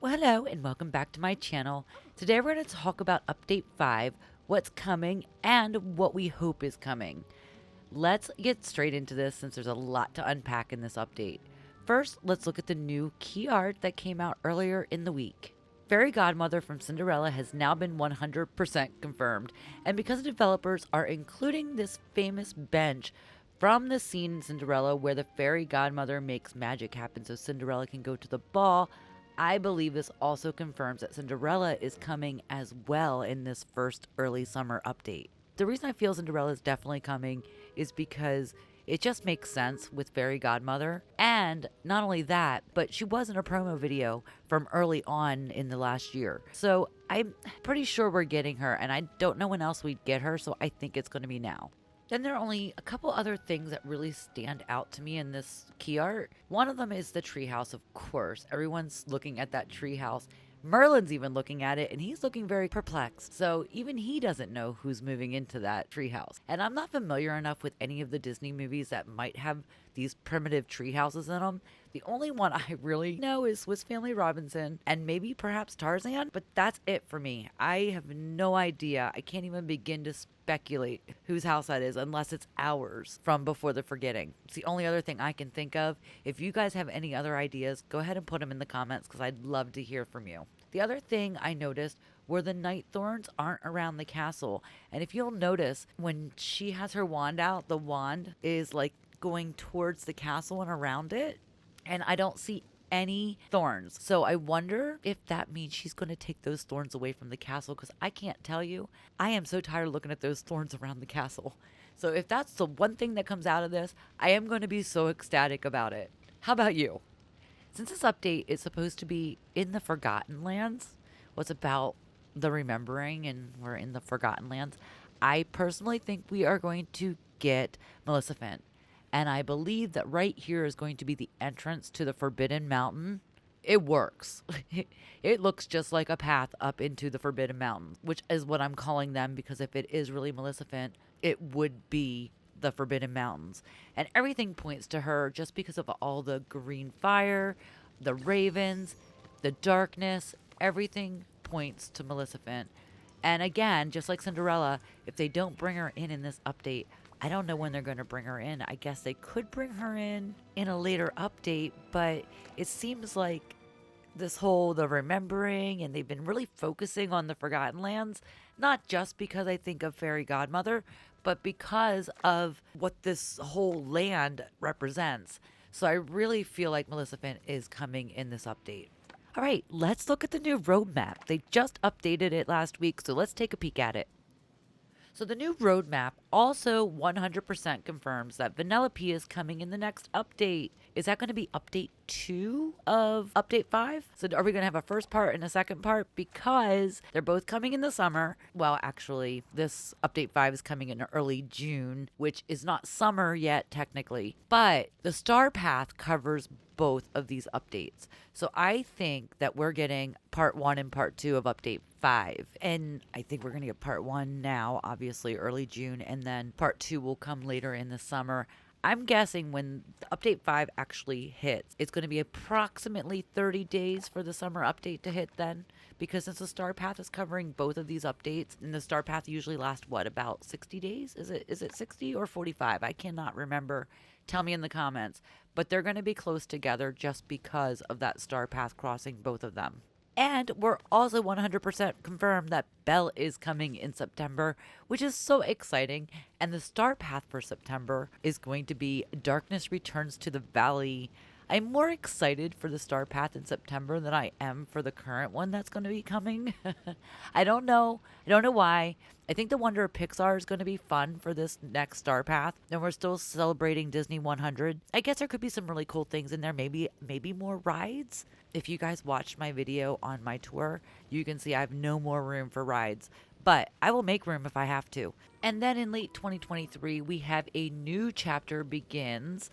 Well, hello and welcome back to my channel. Today we're going to talk about Update 5, what's coming, and what we hope is coming. Let's get straight into this since there's a lot to unpack in this update. First, let's look at the new key art that came out earlier in the week. Fairy Godmother from Cinderella has now been 100% confirmed, and because the developers are including this famous bench from the scene in Cinderella where the fairy godmother makes magic happen so Cinderella can go to the ball, I believe this also confirms that Cinderella is coming as well in this first early summer update. The reason I feel Cinderella is definitely coming is because it just makes sense with Fairy Godmother. And not only that, but she was in a promo video from early on in the last year. So I'm pretty sure we're getting her, and I don't know when else we'd get her, so I think it's going to be now. Then there are only a couple other things that really stand out to me in this key art. One of them is the treehouse, of course. Everyone's looking at that treehouse. Merlin's even looking at it and he's looking very perplexed. So even he doesn't know who's moving into that treehouse. And I'm not familiar enough with any of the Disney movies that might have these primitive tree houses in them. The only one I really know is Swiss Family Robinson and maybe perhaps Tarzan, but that's it for me. I have no idea. I can't even begin to speculate whose house that is unless it's ours from Before the Forgetting. It's the only other thing I can think of. If you guys have any other ideas, go ahead and put them in the comments because I'd love to hear from you. The other thing I noticed were the night thorns aren't around the castle. And if you'll notice, when she has her wand out, the wand is like going towards the castle and around it. And I don't see any thorns. So I wonder if that means she's going to take those thorns away from the castle because I can't tell you. I am so tired of looking at those thorns around the castle. So if that's the one thing that comes out of this, I am going to be so ecstatic about it. How about you? Since this update is supposed to be in the Forgotten Lands, what's about the remembering and we're in the Forgotten Lands, I personally think we are going to get Maleficent. And I believe that right here is going to be the entrance to the Forbidden Mountain. It works. It looks just like a path up into the Forbidden Mountain, which is what I'm calling them because if it is really Maleficent, it would be the Forbidden Mountains. And everything points to her just because of all the green fire, the ravens, the darkness, everything points to Maleficent. And again, just like Cinderella, if they don't bring her in this update, I don't know when they're going to bring her in. I guess they could bring her in a later update, but it seems like this whole the remembering and they've been really focusing on the Forgotten Lands, not just because I think of Fairy Godmother, but because of what this whole land represents. So I really feel like Maleficent is coming in this update. All right, let's look at the new roadmap. They just updated it last week, so let's take a peek at it. So the new roadmap also 100% confirms that Vanellope is coming in the next update. Is that going to be update 2 of update 5? So are we going to have a first part and a second part? Because they're both coming in the summer. Well, actually, this update 5 is coming in early June, which is not summer yet technically. But the Star Path covers both of these updates. So I think that we're getting part 1 and part 2 of update 5. And I think we're going to get part 1 now, obviously early June, and then part 2 will come later in the summer. I'm guessing when update 5 actually hits, it's going to be approximately 30 days for the summer update to hit then. Because since the Star Path is covering both of these updates, and the Star Path usually lasts, what, about 60 days? Is it 60 or 45? I cannot remember. Tell me in the comments. But they're going to be close together just because of that Star Path crossing both of them. And we're also 100% confirmed that Belle is coming in September, which is so exciting. And the Star Path for September is going to be Darkness Returns to the Valley. I'm more excited for the Star Path in September than I am for the current one that's going to be coming. I don't know. I don't know why. I think the Wonder of Pixar is going to be fun for this next Star Path. And we're still celebrating Disney 100. I guess there could be some really cool things in there. Maybe more rides. If you guys watched my video on my tour, you can see I have no more room for rides. But I will make room if I have to. And then in late 2023, we have a new chapter begins.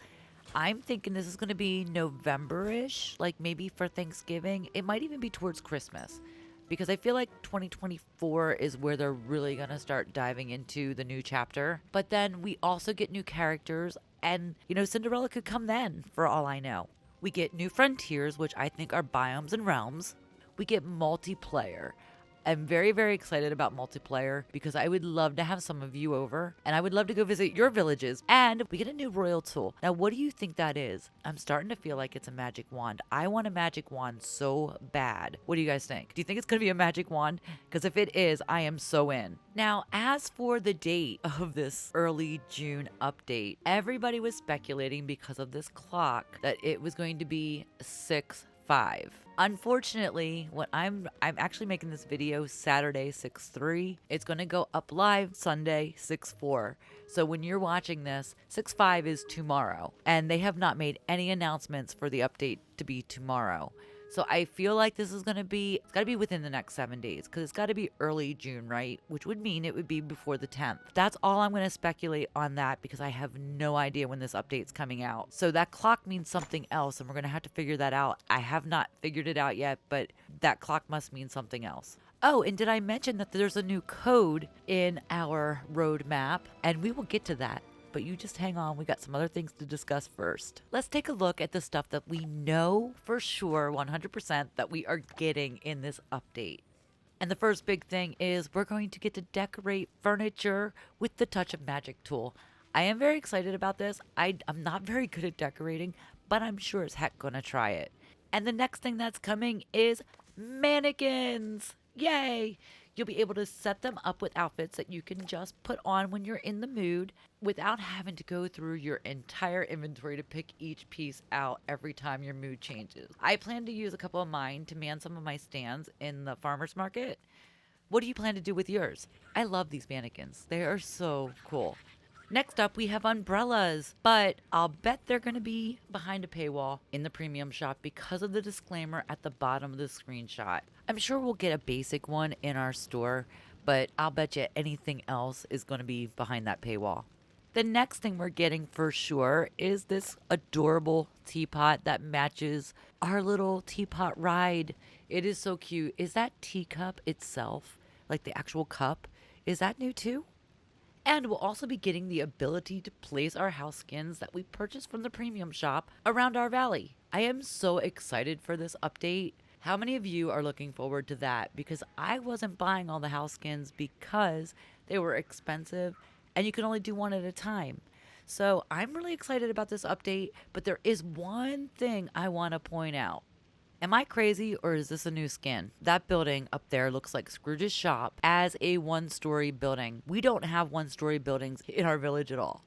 I'm thinking this is going to be November-ish, like maybe for Thanksgiving. It might even be towards Christmas because I feel like 2024 is where they're really going to start diving into the new chapter. But then we also get new characters and, Cinderella could come then for all I know. We get new frontiers, which I think are biomes and realms. we get multiplayer. I'm very, very excited about multiplayer because I would love to have some of you over and I would love to go visit your villages. And we get a new royal tool. Now, what do you think that is? I'm starting to feel like it's a magic wand. I want a magic wand so bad. What do you guys think? Do you think it's going to be a magic wand? Because if it is, I am so in. Now, as for the date of this early June update, everybody was speculating because of this clock that it was going to be 6/5. Unfortunately, when I'm actually making this video Saturday 6/3. It's going to go up live Sunday 6/4. So when you're watching this, 6/5 is tomorrow, and they have not made any announcements for the update to be tomorrow. So I feel like this is going to be, it's got to be within the next 7 days because it's got to be early June, right? Which would mean it would be before the 10th. That's all I'm going to speculate on that because I have no idea when this update's coming out. So that clock means something else and we're going to have to figure that out. I have not figured it out yet, but that clock must mean something else. Oh, and did I mention that there's a new code in our roadmap? And we will get to that. But you just hang on, we got some other things to discuss first. Let's take a look at the stuff that we know for sure 100% that we are getting in this update. And the first big thing is we're going to get to decorate furniture with the Touch of Magic tool. I am very excited about this. I'm not very good at decorating, but I'm sure as heck gonna try it. And the next thing that's coming is mannequins. Yay! You'll be able to set them up with outfits that you can just put on when you're in the mood without having to go through your entire inventory to pick each piece out every time your mood changes. I plan to use a couple of mine to man some of my stands in the farmer's market. What do you plan to do with yours? I love these mannequins. They are so cool. Next up, we have umbrellas, but I'll bet they're going to be behind a paywall in the premium shop because of the disclaimer at the bottom of the screenshot. I'm sure we'll get a basic one in our store, but I'll bet you anything else is going to be behind that paywall. The next thing we're getting for sure is this adorable teapot that matches our little teapot ride. It is so cute. Is that teacup itself, like the actual cup, is that new too? And we'll also be getting the ability to place our house skins that we purchased from the premium shop around our valley. I am so excited for this update. How many of you are looking forward to that? Because I wasn't buying all the house skins because they were expensive and you can only do one at a time. So I'm really excited about this update, but there is one thing I want to point out. Am I crazy or is this a new skin? That building up there looks like Scrooge's shop as a one-story building. We don't have one-story buildings in our village at all.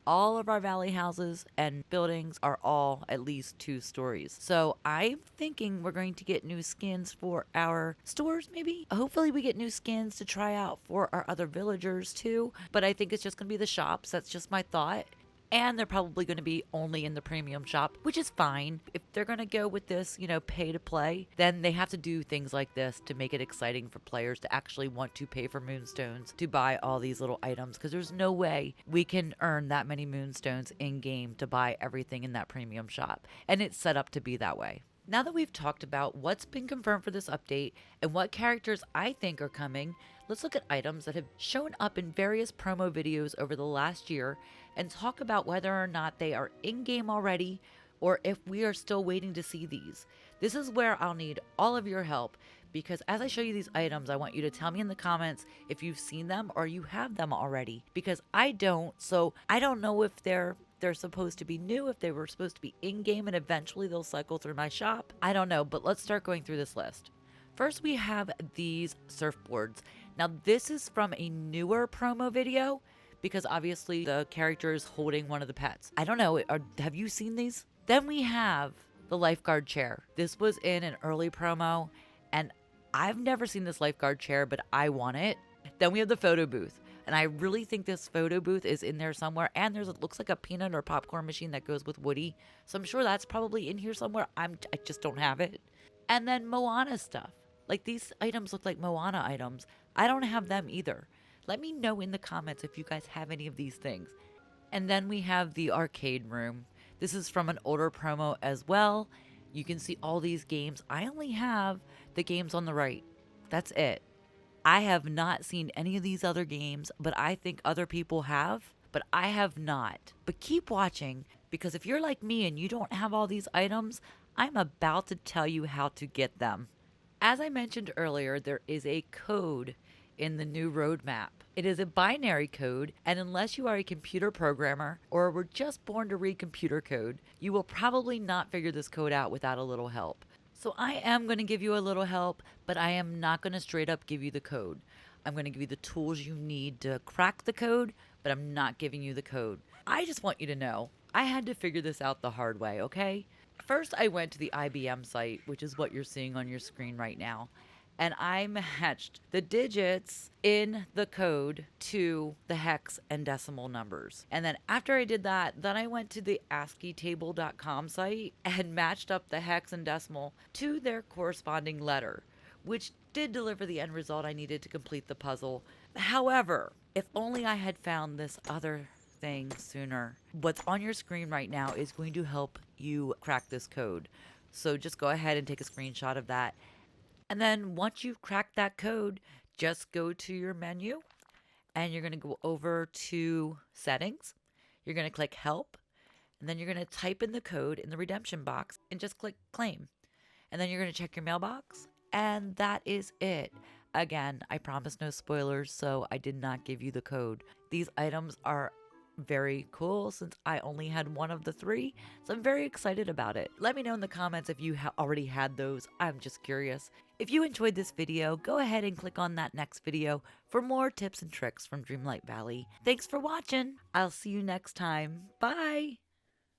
All of our valley houses and buildings are all at least 2 stories. So I'm thinking we're going to get new skins for our stores maybe. Hopefully we get new skins to try out for our other villagers too. But I think it's just going to be the shops. That's just my thought. And they're probably going to be only in the premium shop, which is fine. If they're going to go with this, pay to play, then they have to do things like this to make it exciting for players to actually want to pay for moonstones to buy all these little items. Because there's no way we can earn that many moonstones in game to buy everything in that premium shop. And it's set up to be that way. Now that we've talked about what's been confirmed for this update and what characters I think are coming, let's look at items that have shown up in various promo videos over the last year and talk about whether or not they are in-game already or if we are still waiting to see these. This is where I'll need all of your help because as I show you these items, I want you to tell me in the comments if you've seen them or you have them already because I don't, so I don't know if they're supposed to be new, if they were supposed to be in-game and eventually they'll cycle through my shop. I don't know, but let's start going through this list. First, we have these surfboards. Now, this is from a newer promo video because obviously the character is holding one of the pets. I don't know, have you seen these? Then we have the lifeguard chair. This was in an early promo and I've never seen this lifeguard chair, but I want it. Then we have the photo booth. And I really think this photo booth is in there somewhere. And it looks like a peanut or popcorn machine that goes with Woody. So I'm sure that's probably in here somewhere. I just don't have it. And then Moana stuff. Like these items look like Moana items. I don't have them either. Let me know in the comments if you guys have any of these things. And then we have the arcade room. This is from an older promo as well. You can see all these games. I only have the games on the right. That's it. I have not seen any of these other games, but I think other people have, but I have not. But keep watching because if you're like me and you don't have all these items, I'm about to tell you how to get them. As I mentioned earlier, there is a code in the new roadmap. It is a binary code, and unless you are a computer programmer or were just born to read computer code, you will probably not figure this code out without a little help. So I am going to give you a little help, but I am not going to straight up give you the code. I'm going to give you the tools you need to crack the code, but I'm not giving you the code. I just want you to know I had to figure this out the hard way, okay? First, I went to the IBM site, which is what you're seeing on your screen right now, and I matched the digits in the code to the hex and decimal numbers. And then after I did that, then I went to the ASCIItable.com site and matched up the hex and decimal to their corresponding letter, which did deliver the end result I needed to complete the puzzle. However, if only I had found this other thing sooner. What's on your screen right now is going to help you crack this code. So just go ahead and take a screenshot of that. And then once you've cracked that code, just go to your menu and you're going to go over to settings. You're going to click help, and then you're going to type in the code in the redemption box and just click claim. And then you're going to check your mailbox, and that is it. Again, I promise no spoilers, so I did not give you the code. These items are very cool since I only had one of the three, so I'm very excited about it. Let me know in the comments if you already had those. I'm just curious. If you enjoyed this video, go ahead and click on that next video for more tips and tricks from Dreamlight Valley. Thanks for watching. I'll see you next time. Bye!